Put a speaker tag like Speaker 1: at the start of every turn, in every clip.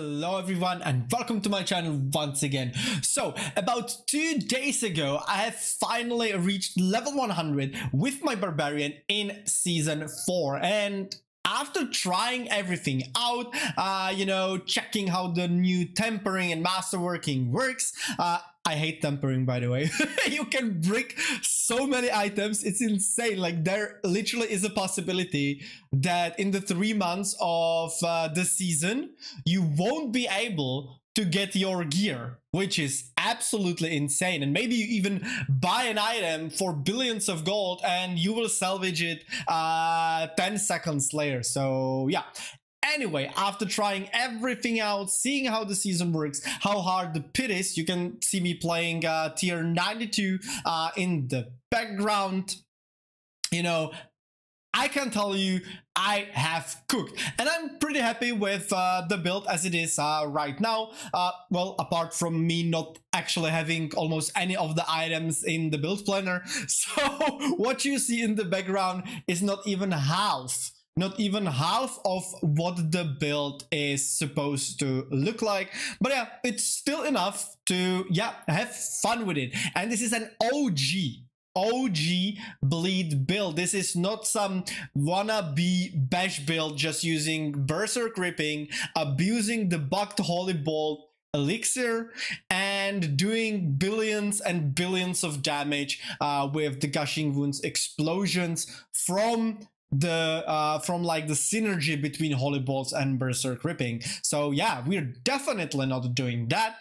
Speaker 1: Hello everyone and welcome to my channel once again. So about 2 days ago I have finally reached level 100 with my Barbarian in season 4, and after trying everything out, checking how the new tempering and masterworking works, I hate tempering, by the way. You can break so many items, it's insane. Like, there literally is a possibility that in the 3 months of the season you won't be able to get your gear, which is absolutely insane. And maybe you even buy an item for billions of gold and you will salvage it 10 seconds later. So yeah. Anyway, after trying everything out, seeing how the season works, how hard the pit is, you can see me playing tier 92 in the background. You know, I can tell you I have cooked, and I'm pretty happy with the build as it is right now. Well, apart from me not actually having almost any of the items in the build planner. So what you see in the background is not even half of what the build is supposed to look like. But yeah, it's still enough to have fun with it. And this is an OG bleed build. This is not some wannabe bash build just using berserk ripping, abusing the bugged holy bolt elixir, and doing billions and billions of damage with the gushing wounds explosions from like the synergy between holy bolts and berserk ripping. So yeah, we're definitely not doing that.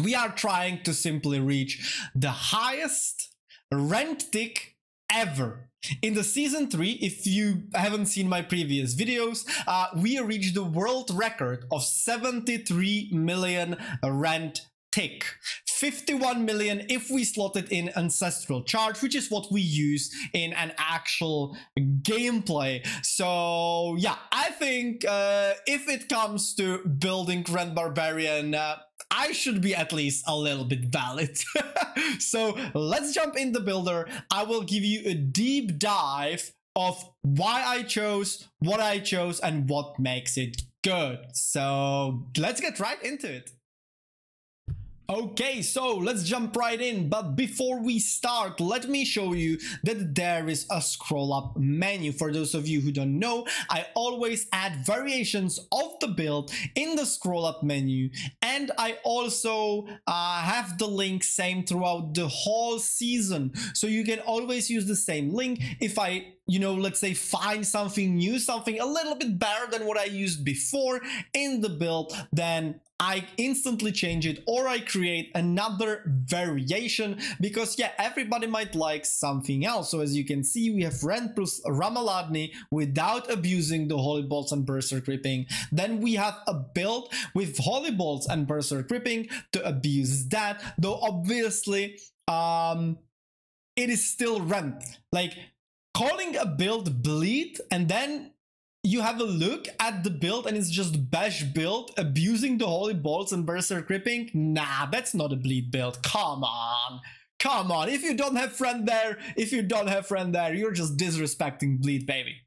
Speaker 1: We are trying to simply reach the highest rend tick ever. In the season 3, if you haven't seen my previous videos, we reached the world record of 73 million rend tick. 51 million if we slot it in ancestral charge, which is what we use in an actual gameplay. So yeah, I think if it comes to building Rend Barbarian, I should be at least a little bit valid. So let's jump in the builder. I will give you a deep dive of why I chose what I chose and what makes it good. So let's get right into it. Okay, so let's jump right in, but before we start, let me show you that there is a scroll up menu. For those of you who don't know, I always add variations of the build in the scroll up menu, and I also have the link same throughout the whole season, so you can always use the same link. If I, let's say, find something new, something a little bit better than what I used before in the build, then I instantly change it, or I create another variation, because yeah, everybody might like something else. So as you can see, we have Rend plus Ramaladni without abusing the holy bolts and berserk ripping. Then we have a build with holy bolts and berserk ripping to abuse that, though obviously it is still Rend. Like, calling a build bleed and then you have a look at the build and it's just bash build abusing the holy bolts and berserk ripping, nah, that's not a bleed build. Come on, if you don't have friend there, you're just disrespecting bleed, baby.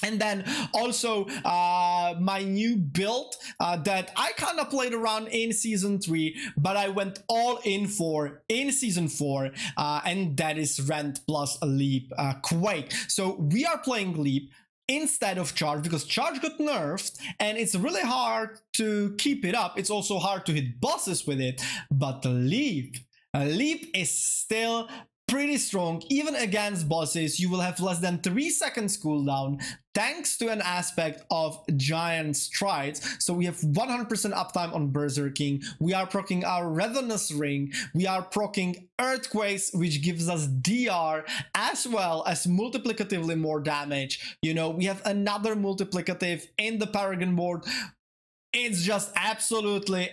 Speaker 1: And then also my new build that I kind of played around in season 3, but I went all in for in season 4, and that is Rend plus Leap Quake. So we are playing Leap instead of charge, because charge got nerfed and it's really hard to keep it up. It's also hard to hit bosses with it, but the leap is still pretty strong. Even against bosses, you will have less than 3 seconds cooldown thanks to an aspect of giant strides. So we have 100% uptime on berserking. We are proccing our Ravenous ring. We are proccing earthquakes, which gives us DR as well as multiplicatively more damage. We have another multiplicative in the Paragon Board. It's just absolutely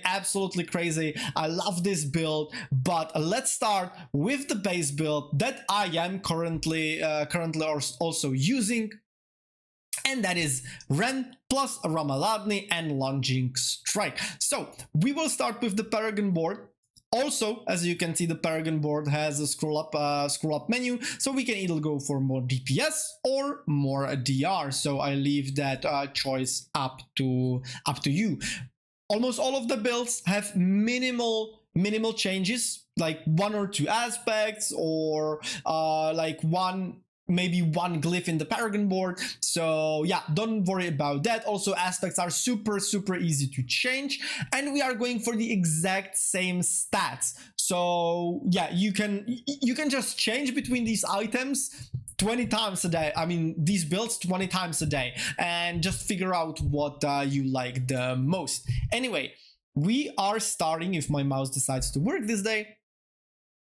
Speaker 1: crazy. I love this build, but let's start with the base build that I am currently also using, and that is Rend plus Ramaladni and Lunging Strike. So we will start with the Paragon Board. Also, as you can see, the Paragon board has a scroll up menu, so we can either go for more DPS or more DR. So I leave that choice up to you. Almost all of the builds have minimal changes, like 1 or 2 aspects, or like maybe one glyph in the Paragon board. So yeah, don't worry about that. Also, aspects are super easy to change, and we are going for the exact same stats. So yeah, you can just change between these items 20 times a day. I mean, these builds 20 times a day, and just figure out what you like the most. Anyway, we are starting, if my mouse decides to work this day,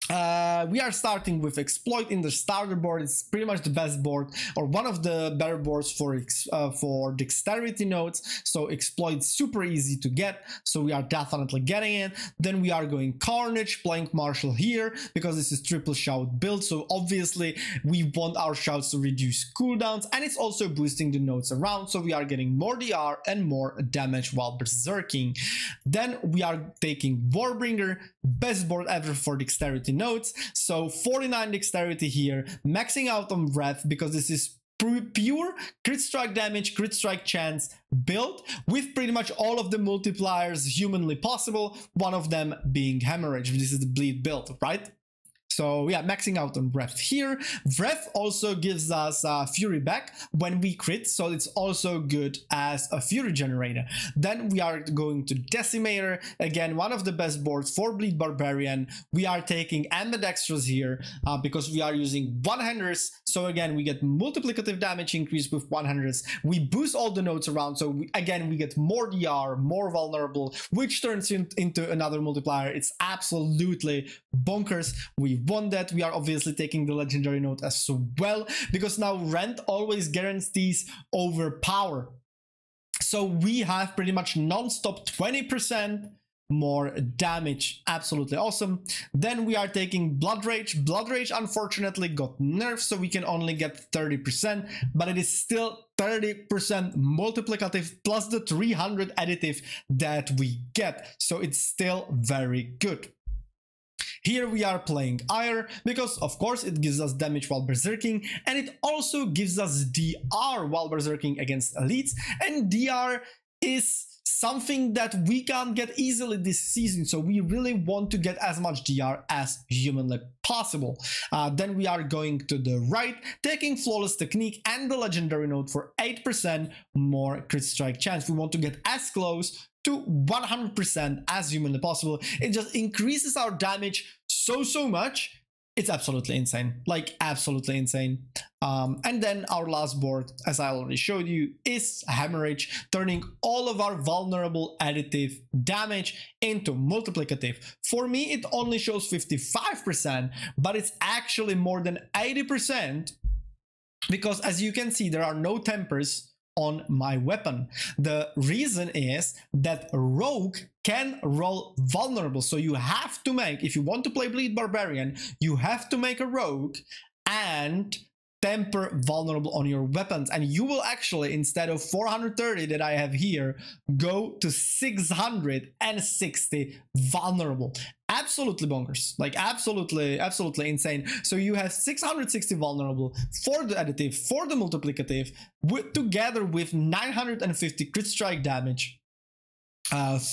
Speaker 1: we are starting with Exploit in the starter board. It's pretty much the best board, or one of the better boards for dexterity nodes. So Exploit super easy to get, so we are definitely getting it. Then we are going Carnage, playing Marshal here because this is triple shout build, so obviously we want our shouts to reduce cooldowns, and it's also boosting the nodes around, so we are getting more DR and more damage while berserking. Then we are taking Warbringer, best board ever for dexterity nodes, so 49 dexterity here, maxing out on breath because this is pure crit strike damage, crit strike chance build with pretty much all of the multipliers humanly possible, one of them being hemorrhage. This is the bleed build, right? So yeah, maxing out on breath here. Breath also gives us fury back when we crit, so it's also good as a fury generator. Then we are going to Decimator, again one of the best boards for bleed barbarian. We are taking ambidextrous here because we are using one-handers, so again we get multiplicative damage increase with one-handers. We boost all the nodes around, so again we get more DR, more vulnerable, which turns into another multiplier. It's absolutely bonkers. We want that. We are obviously taking the legendary node as well, because now Rend always guarantees overpower, so we have pretty much non-stop 20% more damage. Absolutely awesome. Then we are taking Blood Rage. Blood Rage unfortunately got nerfed, so we can only get 30%, but it is still 30% multiplicative plus the 300 additive that we get, so it's still very good. Here we are playing Ire because of course it gives us damage while berserking, and it also gives us DR while berserking against elites, and DR is something that we can't get easily this season, so we really want to get as much DR as humanly possible. Then we are going to the right, taking Flawless Technique and the legendary node for 8% more crit strike chance. We want to get as close to 100% as humanly possible. It just increases our damage so much. It's absolutely insane, like absolutely insane. And then our last board, as I already showed you, is Hemorrhage, turning all of our vulnerable additive damage into multiplicative. For me, it only shows 55%, but it's actually more than 80%, because as you can see, there are no tempers on my weapon. The reason is that Rogue can roll vulnerable, so you have to make, if you want to play Bleed Barbarian, you have to make a Rogue and temper vulnerable on your weapons, and you will actually, instead of 430 that I have here, go to 660 vulnerable. Absolutely bonkers, like absolutely insane. So you have 660 vulnerable for the additive, for the multiplicative, together with 950 crit strike damage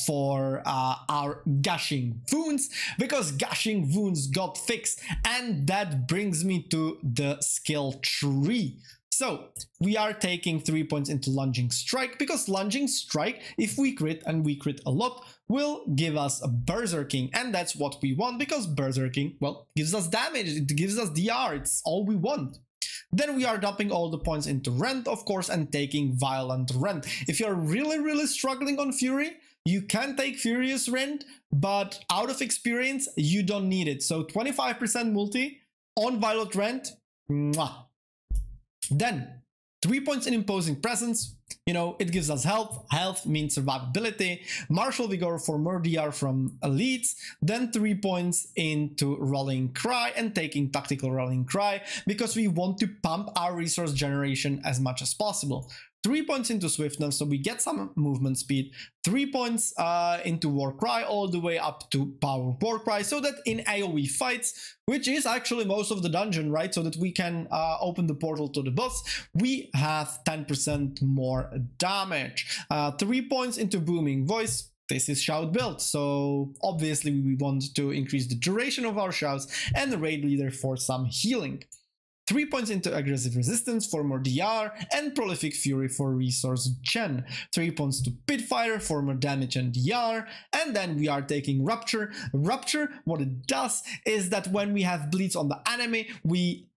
Speaker 1: for our gushing wounds, because gushing wounds got fixed. And that brings me to the skill tree. So we are taking 3 points into Lunging Strike, because Lunging Strike, if we crit, and we crit a lot, will give us a Berserking, and that's what we want, because Berserking, well, gives us damage, it gives us DR, it's all we want. Then we are dumping all the points into Rend, of course, and taking Violent Rend. If you're really struggling on Fury, you can take Furious Rend, but out of experience, you don't need it. So 25% multi on Violent Rend, mwah. Then 3 points in Imposing Presence, you know, it gives us health. Health means survivability. Martial vigor for more DR from elites. Then 3 points into Rallying Cry and taking tactical Rallying Cry because we want to pump our resource generation as much as possible. 3 points into Swiftness, so we get some movement speed. 3 points into War Cry, all the way up to Power War Cry, so that in AoE fights, which is actually most of the dungeon, right, so that we can open the portal to the boss, we have 10% more damage. 3 points into Booming Voice. This is shout build, so obviously we want to increase the duration of our shouts, and the raid leader for some healing. 3 points into Aggressive Resistance for more DR, and Prolific Fury for resource gen. 3 points to Pitfire for more damage and DR, and then we are taking Rupture. Rupture, what it does is that when we have bleeds on the enemy, we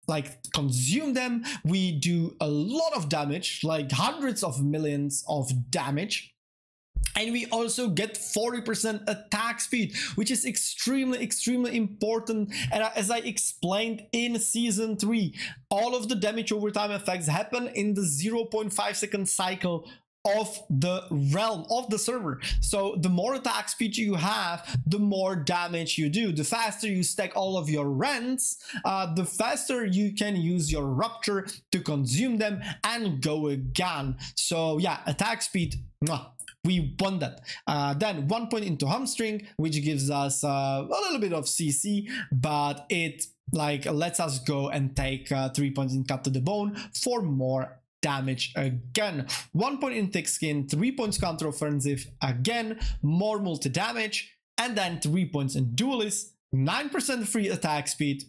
Speaker 1: consume them, we do a lot of damage, like hundreds of millions of damage. And we also get 40% attack speed, which is extremely important. And as I explained in Season 3, all of the damage over time effects happen in the 0.5 second cycle of the realm, of the server. So the more attack speed you have, the more damage you do. The faster you stack all of your rends, the faster you can use your Rupture to consume them and go again. So yeah, attack speed, we want that. Then 1 point into Hamstring, which gives us a little bit of CC, but it lets us go and take 3 points in Cut to the Bone for more damage again. 1 point in Thick Skin, 3 points counter offensive again, more multi damage, and then 3 points in Duelist, 9% free attack speed.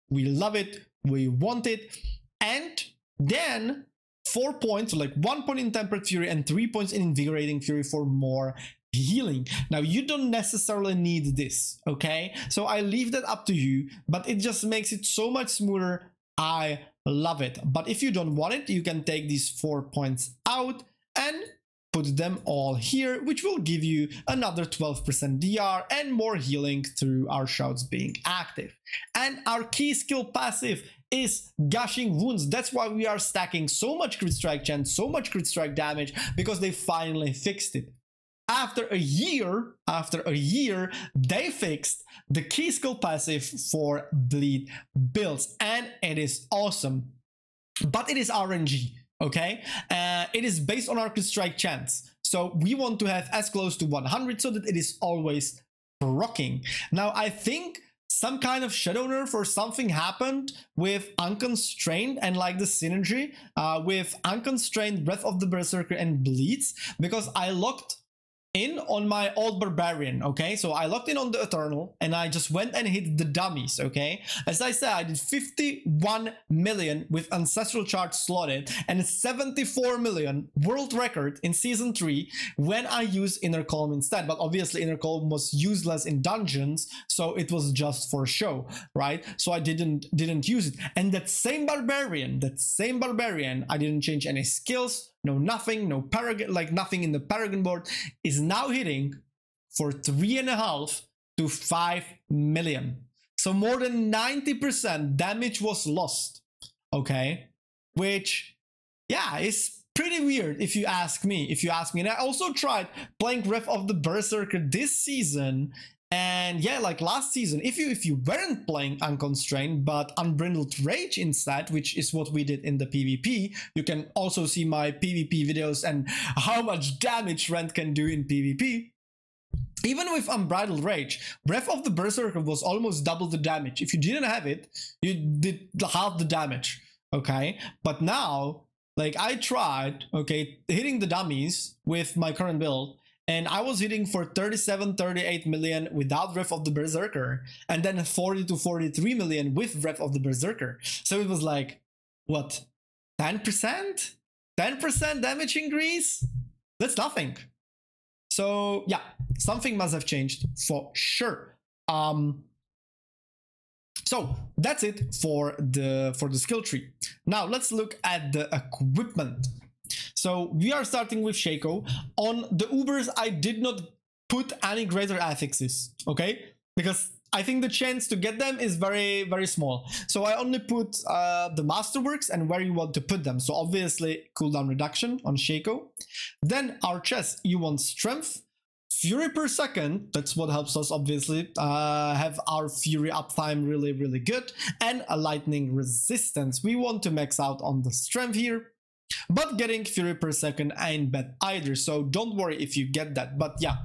Speaker 1: We love it, we want it, and then 4 points, so like 1 point in Tempered Fury and 3 points in Invigorating Fury for more healing. Now you don't necessarily need this, okay? So I leave that up to you, but it just makes it so much smoother. I love it. But if you don't want it, you can take these 4 points out and put them all here, which will give you another 12% DR and more healing through our shouts being active. And our key skill passive is Gushing Wounds. That's why we are stacking so much crit strike chance, so much crit strike damage, because they finally fixed it. After a year, they fixed the key skill passive for bleed builds, and it is awesome. But it is RNG, okay? It is based on our crit strike chance. So we want to have as close to 100 so that it is always rocking. Now I think some kind of shadow nerf or something happened with Unconstrained and like the synergy with Unconstrained, Breath of the Berserker and Bleeds, because I locked in on my old Barbarian, okay? So I locked in on the Eternal and I just went and hit the dummies, okay? As I said, I did 51 million with Ancestral Charge slotted and 74 million world record in Season 3 when I used Inner Calm instead. But obviously Inner Calm was useless in dungeons, so it was just for show, right? So I didn't use it. And that same Barbarian, I didn't change any skills, no nothing, no Paragon, like nothing in the Paragon board, is now hitting for 3.5 to 5 million. So more than 90% damage was lost, okay? Which, yeah, is pretty weird if you ask me. And I also tried playing Breath of the Berserker this season, and yeah, like last season, if you weren't playing Unconstrained but Unbridled Rage instead, which is what we did in the PvP, you can also see my PvP videos and how much damage Rend can do in PvP. Even with Unbridled Rage, Breath of the Berserker was almost double the damage. If you didn't have it, you did half the damage, okay? But now, like I tried, okay, hitting the dummies with my current build, and I was hitting for 37-38 million without Breath of the Berserker, and then 40 to 43 million with Breath of the Berserker. So it was like, what, 10%? 10% damage increase? That's nothing. So yeah, something must have changed for sure. So that's it for the skill tree. Now let's look at the equipment. So we are starting with Shaco. On the Ubers, I did not put any greater affixes, okay? Because I think the chance to get them is very, very small. So I only put the masterworks and where you want to put them. So obviously cooldown reduction on Shaco. Then our chest, you want strength, fury per second. That's what helps us obviously have our fury uptime really, really good, and a lightning resistance. We want to max out on the strength here, but getting fury per second ain't bad either. So don't worry if you get that. But yeah,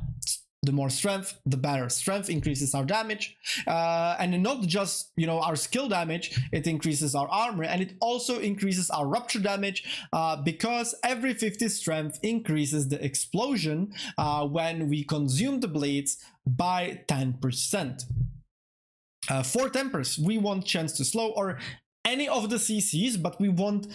Speaker 1: the more strength, the better. Strength increases our damage, and not just, you know, our skill damage, it increases our armor, and it also increases our rupture damage, because every 50 strength increases the explosion when we consume the bleeds by 10%. For tempers, we want chance to slow or any of the CCs, but we want,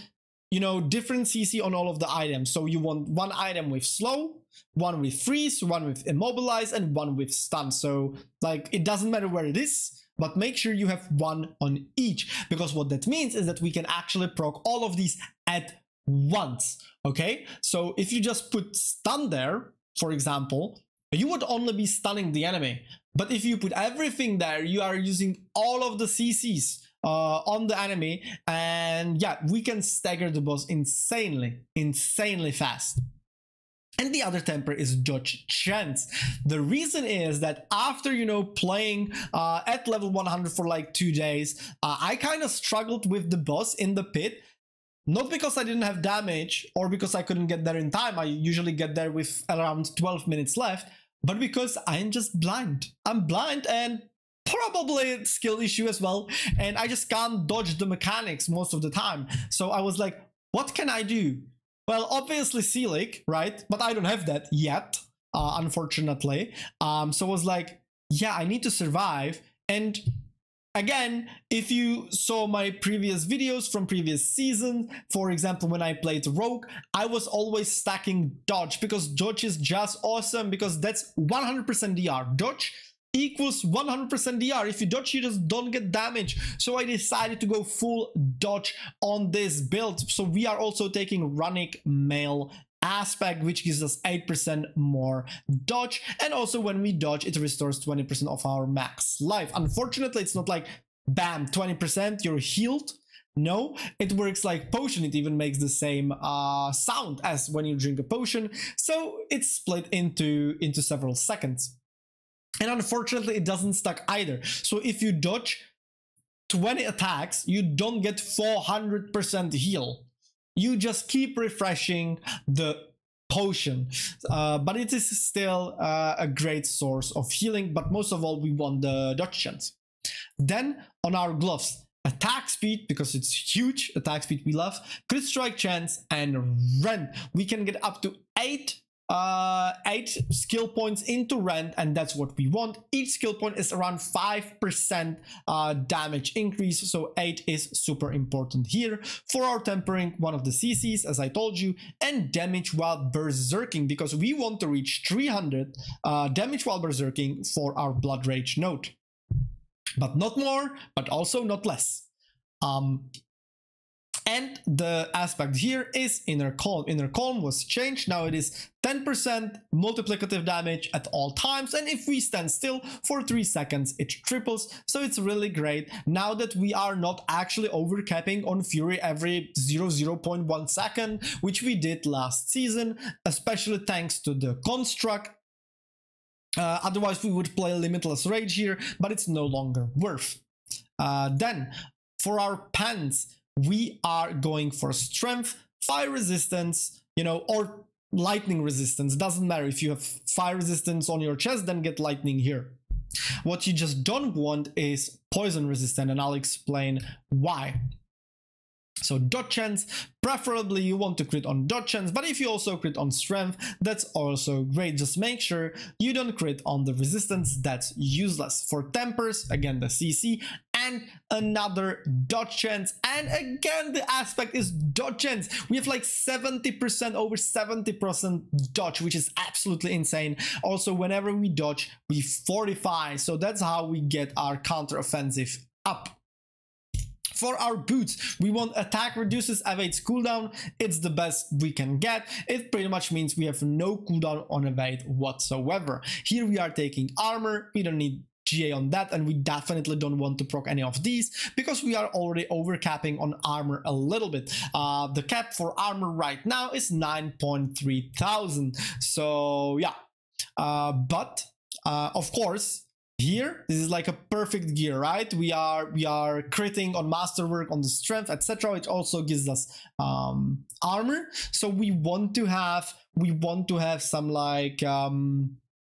Speaker 1: you know, different CC on all of the items. So you want one item with slow, one with freeze, one with immobilize, and one with stun. So like, it doesn't matter where it is, but make sure you have one on each, because what that means is that we can actually proc all of these at once. Okay, so if you just put stun there, for example, you would only be stunning the enemy. But if you put everything there, you are using all of the CCs on the enemy, and yeah, we can stagger the boss insanely fast. And the other temper is dodge chance. The reason is that after, you know, playing at level 100 for like 2 days, I kind of struggled with the boss in the pit. Not because I didn't have damage or because I couldn't get there in time. I usually get there with around 12 minutes left, but because I'm just blind. I'm blind, and probably a skill issue as well, and I just can't dodge the mechanics most of the time. So I was like, what can I do? Well, obviously Selig, right? But I don't have that yet, unfortunately. So I was like, yeah, I need to survive. And again, if you saw my previous videos from previous seasons, for example, when I played Rogue, I was always stacking dodge, because dodge is just awesome, because that's 100% DR. Dodge equals 100% DR. If you dodge, you just don't get damage. So I decided to go full dodge on this build. So we are also taking Runic Mail aspect, which gives us 8% more dodge, and also when we dodge, it restores 20% of our max life. Unfortunately, it's not like bam, 20%, you're healed. No, it works like potion. It even makes the same sound as when you drink a potion, so it's split into several seconds. And unfortunately, it doesn't stack either. So if you dodge 20 attacks, you don't get 400% heal. You just keep refreshing the potion. But it is still a great source of healing. But most of all, we want the dodge chance. Then on our gloves, attack speed, because it's huge, attack speed we love, crit strike chance, and rend. We can get up to 8 skill points into rend, and that's what we want. Each skill point is around 5% damage increase, so 8 is super important here. For our tempering, one of the CCs, as I told you, and damage while berserking, because we want to reach 300 damage while berserking for our blood rage node, but not more, but also not less. And the aspect here is Inner Calm. Inner Calm was changed. Now it is 10% multiplicative damage at all times. And if we stand still for 3 seconds, it triples. So it's really great now that we are not actually overcapping on Fury every 0.1 second, which we did last season, especially thanks to the construct. Otherwise, we would play Limitless Rage here, but it's no longer worth. Then, for our pants, we are going for strength, fire resistance, you know, or lightning resistance. Doesn't matter. If you have fire resistance on your chest, then get lightning here. What you just don't want is poison resistant, and I'll explain why. So dodge chance, preferably you want to crit on dodge chance, but if you also crit on strength, that's also great. Just make sure you don't crit on the resistance, that's useless. For tempers, again the CC, and another dodge chance, and again the aspect is dodge chance. We have like 70%, over 70% dodge, which is absolutely insane. Also, whenever we dodge, we fortify, so that's how we get our counter offensive up. For our boots, we want attack reduces evades cooldown. It's the best we can get. It pretty much means we have no cooldown on evade whatsoever. Here we are taking armor. We don't need GA on that, and we definitely don't want to proc any of these because we are already overcapping on armor a little bit. The cap for armor right now is 9.3 thousand. So yeah, but of course, here this is like a perfect gear, right? We are critting on masterwork, on the strength, etc., which also gives us armor. So we want to have some like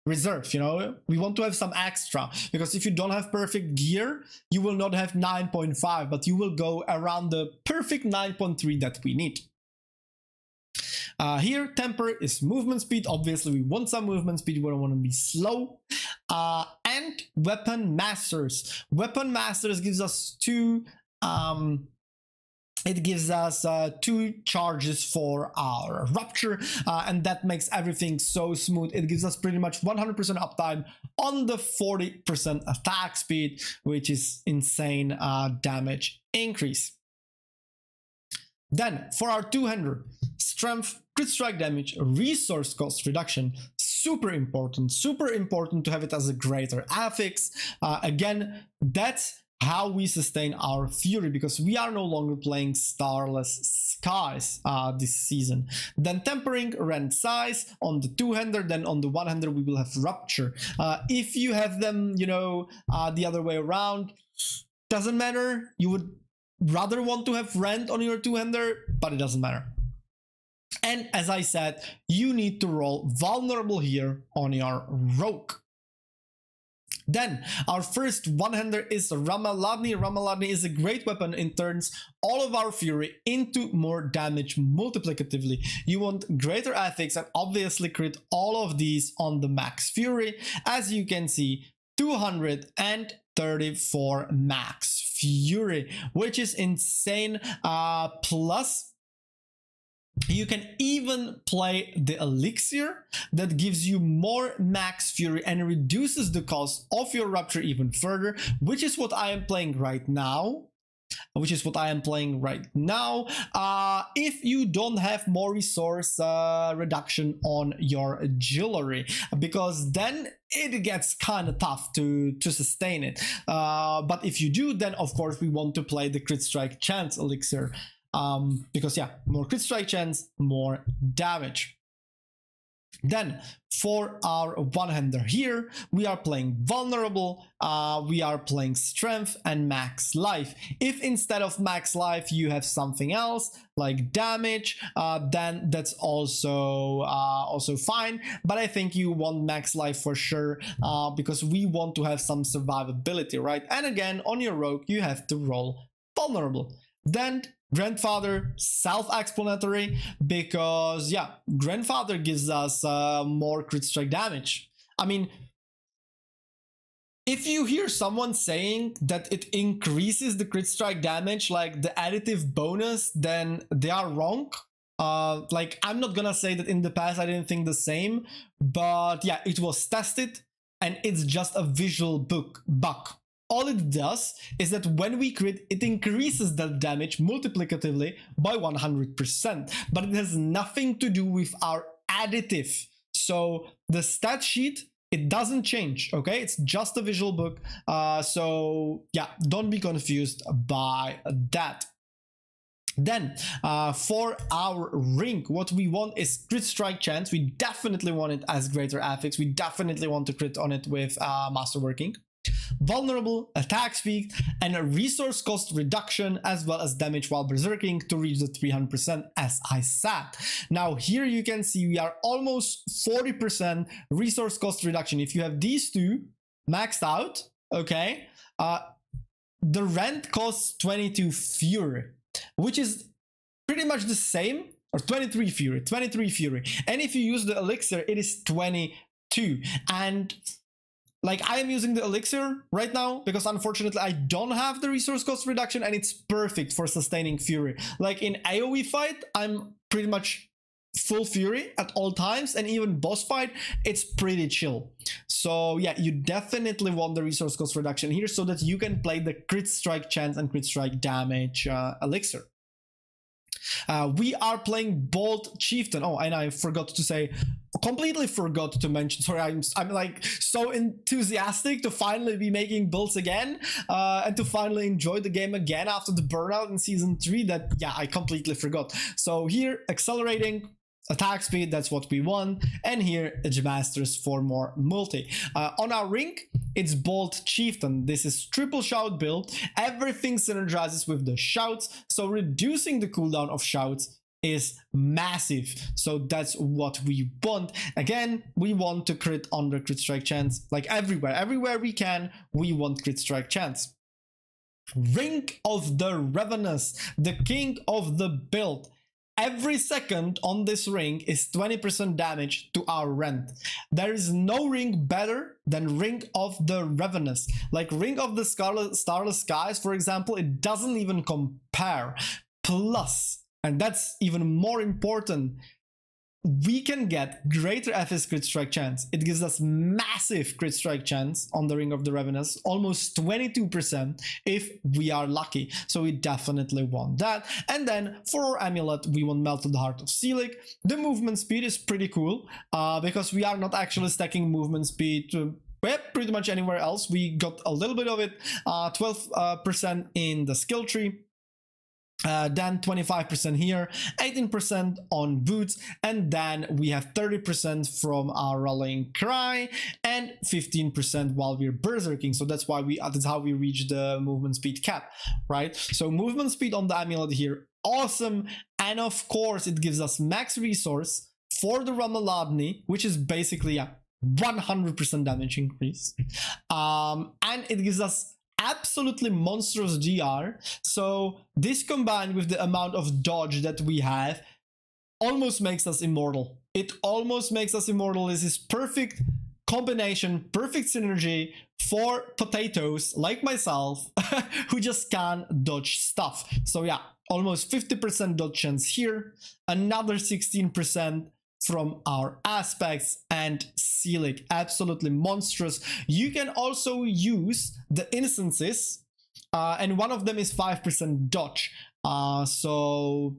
Speaker 1: reserve, you know, we want to have some extra, because if you don't have perfect gear, you will not have 9.5, but you will go around the perfect 9.3 that we need. Here, temper is movement speed. Obviously, we want some movement speed. We don't want to be slow. And weapon masters. Weapon masters gives us two. It gives us 2 charges for our rupture, and that makes everything so smooth. It gives us pretty much 100% uptime on the 40% attack speed, which is insane damage increase. Then for our two-hander, strength, crit strike damage, resource cost reduction, super important to have it as a greater affix. Again, that's how we sustain our fury, because we are no longer playing Starless Skies this season. Then tempering, rend size on the two-hander, then on the one-hander we will have rupture. If you have them, you know, the other way around, doesn't matter. You would rather want to have rend on your two-hander, but it doesn't matter. And as I said, you need to roll vulnerable here on your rogue. Then our first one-hander is Ramaladni. Ramaladni is a great weapon. It turns all of our fury into more damage multiplicatively. You want greater affix and obviously crit all of these on the max fury. As you can see, 234 max fury, which is insane. Plus, you can even play the elixir that gives you more max fury and reduces the cost of your rupture even further, which is what I am playing right now. If you don't have more resource reduction on your jewelry, because then it gets kind of tough to sustain it. But if you do, then of course we want to play the crit strike chance elixir. Because yeah, more crit strike chance, more damage. Then for our one-hander here, we are playing vulnerable, we are playing strength and max life. If instead of max life you have something else like damage, then that's also fine. But I think you want max life for sure, because we want to have some survivability, right? And again, on your rogue you have to roll vulnerable. Then grandfather, self-explanatory, because yeah, grandfather gives us more crit strike damage. I mean, if you hear someone saying that it increases the crit strike damage, like the additive bonus, then they are wrong. Like, I'm not gonna say that in the past I didn't think the same, but yeah, it was tested and it's just a visual bug. All it does is that when we crit, it increases that damage multiplicatively by 100%, but it has nothing to do with our additive. So the stat sheet, it doesn't change, okay? It's just a visual bug. So yeah, don't be confused by that. Then for our ring, what we want is crit strike chance. We definitely want it as greater affix. We definitely want to crit on it with masterworking. Vulnerable, attack speed, and a resource cost reduction, as well as damage while berserking to reach the 300%, as I said. Now here you can see we are almost 40% resource cost reduction. If you have these two maxed out, okay, the rent costs 22 fury, which is pretty much the same, or 23 fury. And if you use the elixir, it is 22. And like, I am using the elixir right now because unfortunately I don't have the resource cost reduction, and it's perfect for sustaining fury. Like in AoE fight, I'm pretty much full fury at all times, and even boss fight, it's pretty chill. So yeah, you definitely want the resource cost reduction here so that you can play the crit strike chance and crit strike damage elixir. We are playing Bold Chieftain. Oh, and I forgot to say, completely forgot to mention, sorry, I'm like so enthusiastic to finally be making builds again, and to finally enjoy the game again after the burnout in season 3 that, yeah, I completely forgot. So here, accelerating, attack speed, that's what we want, and here Edge Masters for more multi. On our ring, it's Bold Chieftain. This is triple shout build. Everything synergizes with the shouts, so reducing the cooldown of shouts is massive. So that's what we want. Again, we want to crit on the crit strike chance, like everywhere we can, we want crit strike chance. Ring of the Ravenous, the king of the build. Every second on this ring is 20% damage to our rend. There is no ring better than Ring of the Ravenous. Like Ring of the Starless Skies, for example, it doesn't even compare. Plus, and that's even more important, we can get greater FS crit strike chance. It gives us massive crit strike chance on the Ring of the Ravenous, almost 22% if we are lucky. So we definitely want that. And then for our amulet, we want Melted Heart of Selig. The movement speed is pretty cool, because we are not actually stacking movement speed to pretty much anywhere else. We got a little bit of it, 12% in the skill tree. Then 25% here, 18% on boots, and then we have 30% from our rallying cry and 15% while we're berserking. So that's why that's how we reach the movement speed cap, right? So movement speed on the amulet here, awesome. And of course it gives us max resource for the Ramaladni, which is basically a 100% damage increase, and it gives us absolutely monstrous DR. So this combined with the amount of dodge that we have almost makes us immortal. It almost makes us immortal. This is perfect combination, perfect synergy for potatoes like myself who just can't dodge stuff. So yeah, almost 50% dodge chance here, another 16% from our aspects, and Selig, absolutely monstrous. You can also use the instances, and one of them is 5% dodge, so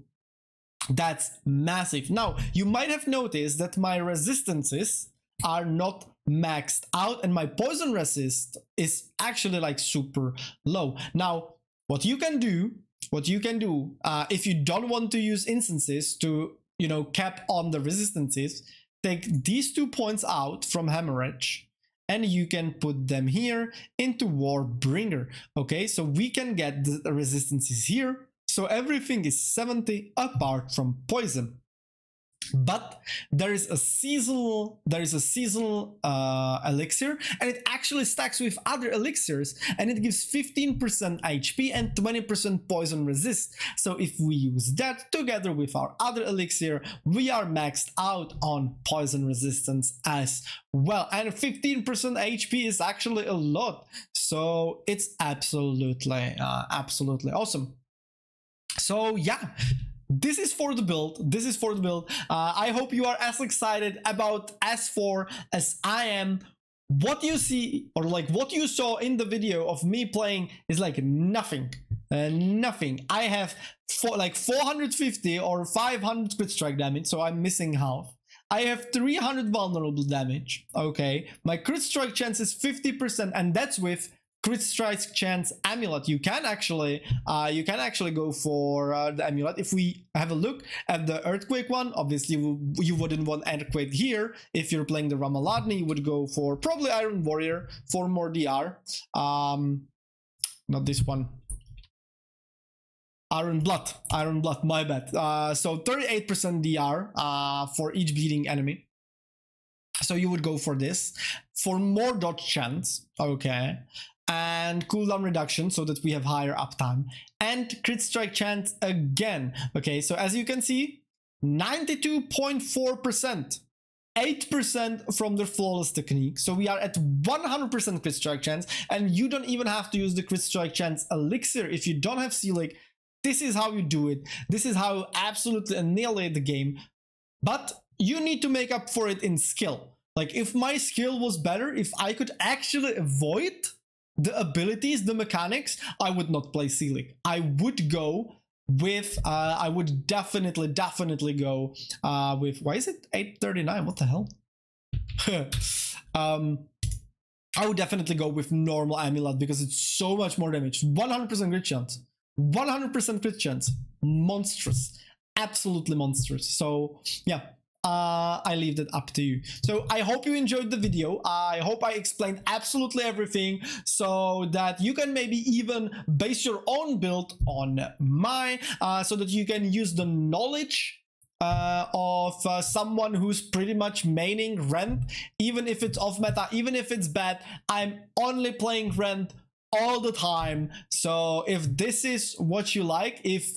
Speaker 1: that's massive. Now you might have noticed that my resistances are not maxed out and my poison resist is actually like super low. Now what you can do if you don't want to use instances to, you know, cap on the resistances, take these 2 points out from hemorrhage and you can put them here into Warbringer. Okay, so we can get the resistances here. So everything is 70 apart from poison. But there is a seasonal elixir, and it actually stacks with other elixirs, and it gives 15% HP and 20% poison resist. So if we use that together with our other elixir, we are maxed out on poison resistance as well. And 15% HP is actually a lot, so it's absolutely awesome. So yeah, this is for the build. I hope you are as excited about S4 as I am. What you see, or like what you saw in the video of me playing, is like nothing. Nothing. I have like 450 or 500 crit strike damage, so I'm missing half. I have 300 vulnerable damage. Okay, my crit strike chance is 50%, and that's with crit strike chance amulet. You can actually go for the amulet. If we have a look at the earthquake one, obviously you wouldn't want earthquake here. If you're playing the Ramaladni, you would go for probably Iron Warrior for more DR. Not this one. Iron Blood, my bad. So 38% DR for each bleeding enemy. So you would go for this for more dodge chance, okay, and cooldown reduction so that we have higher uptime, and crit strike chance again. Okay, so as you can see, 92.4%, 8% from the flawless technique. So we are at 100% crit strike chance, and you don't even have to use the crit strike chance elixir if you don't have Selig. This is how you do it. This is how you absolutely annihilate the game. But you need to make up for it in skill. Like if my skill was better, if I could actually avoid the abilities, the mechanics, I would not play Selig. I would go with I would definitely go with, why is it 839? What the hell? I would definitely go with normal amulet because it's so much more damage. 100% crit chance. 100% crit chance. Monstrous. Absolutely monstrous. So yeah, I leave that up to you. So I hope you enjoyed the video. I hope I explained absolutely everything so that you can maybe even base your own build on mine, so that you can use the knowledge of someone who's pretty much maining Rend, even if it's off meta, even if it's bad. I'm only playing Rend all the time. So if this is what you like, if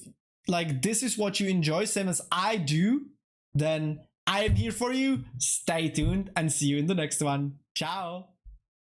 Speaker 1: like this is what you enjoy, same as I do, then I am here for you. Stay tuned and see you in the next one. Ciao.